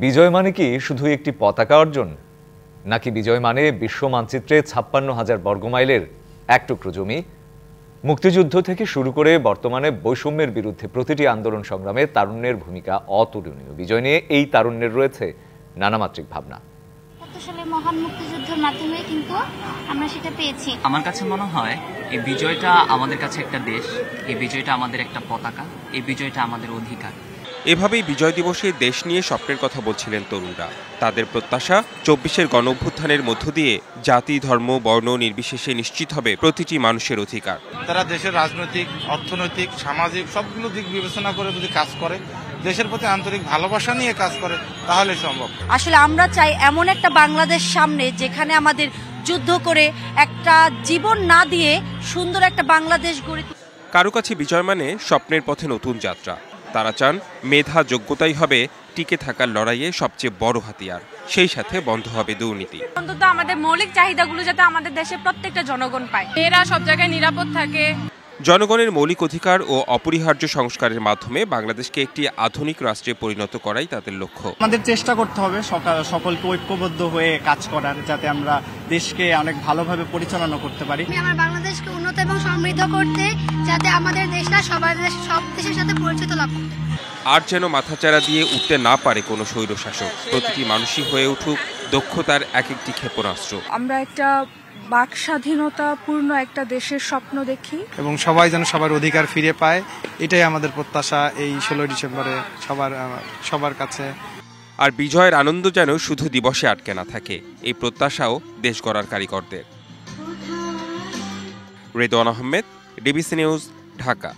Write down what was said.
বিজয় মানে কি শুধু একটি পতাকা অর্জন, নাকি বিজয় মানে বিশ্ব মানচিত্রে ৫৬,০০০ বর্গমাইলের এক টুকরো জমি? মুক্তিযুদ্ধ থেকে শুরু করে বর্তমানে বৈষম্যের বিরুদ্ধে প্রতিটি আন্দোলন সংগ্রামে তারুণ্যের ভূমিকা অতুলনীয়। বিজয় নিয়ে এই তারুণ্যের রয়েছে নানামাত্রিক ভাবনা। সালে মহান মুক্তিযুদ্ধের মাধ্যমে কিন্তু আমরা সেটা পেয়েছি। আমার কাছে মনে হয় এই বিজয়টা আমাদের কাছে একটা দেশ, এই বিজয়টা আমাদের একটা পতাকা, এই বিজয়টা আমাদের অধিকার। এভাবেই বিজয় দিবসে দেশ নিয়ে স্বপ্নের কথা বলছিলেন তরুণরা। তাদের প্রত্যাশা ২৪-এর গণঅভ্যুত্থানের মধ্য দিয়ে জাতি, ধর্ম, বর্ণ নির্বিশেষে নিশ্চিত হবে প্রতিটি মানুষের অধিকার। তারা দেশের রাজনৈতিক, অর্থনৈতিক, সামাজিক সবগুলো দিক বিবেচনা করে যদি কাজ করে, দেশের প্রতি আন্তরিক ভালোবাসা নিয়ে কাজ করে, তাহলে সম্ভব। আসলে আমরা চাই এমন একটা বাংলাদেশ সামনে যেখানে আমাদের যুদ্ধ করে একটা জীবন না দিয়ে সুন্দর একটা বাংলাদেশ গড়ে। কারো কাছে বিজয় মানে স্বপ্নের পথে নতুন যাত্রা। তারা চান মেধা, যোগ্যতাই হবে টিকে থাকার লড়াইয়ে সবচেয়ে বড় হাতিয়ার। সেই সাথে বন্ধ হবে দুর্নীতি। অন্তত আমাদের মৌলিক চাহিদাগুলো যাতে আমাদের দেশের প্রত্যেকটা জনগণ পায়, মেয়েরা সব জায়গায় নিরাপদ থাকে। জনগণের মৌলিক অধিকার ও অপরিহার্য সংস্কারের মাধ্যমে বাংলাদেশকে একটি আধুনিক রাষ্ট্রে পরিণত করাই তাদের লক্ষ্য। আমাদের চেষ্টা করতে হবে সকলকে ঐক্যবদ্ধ হয়ে কাজ করার, যাতে আমরা দেশকে অনেক ভালোভাবে পরিচালনা করতে পারি। আমার বাংলাদেশকে উন্নত এবং সমৃদ্ধ করতে, যাতে আমাদের দেশটা সব দেশের সাথে পরিচিত লাভ করতে। আর যেন মাথাচাড়া দিয়ে উঠতে না পারে কোনো স্বৈরশাসক। প্রতিটি মানুষই হয়ে উঠুক দক্ষতার এক একটি ক্ষেপণাস্ত্র। আমরা একটা বাক স্বাধীনতাপূর্ণ একটা দেশের স্বপ্ন দেখি এবং সবাই যেন সবার অধিকার ফিরে পায়, এটাই আমাদের প্রত্যাশা এই ১৬ ডিসেম্বরে সবার কাছে। আর বিজয়ের আনন্দ যেন শুধু দিবসে আটকে না থাকে, এই প্রত্যাশাও দেশ গড়ার কারিগরদের। Redwan Ahmed, DBC news, Dhaka.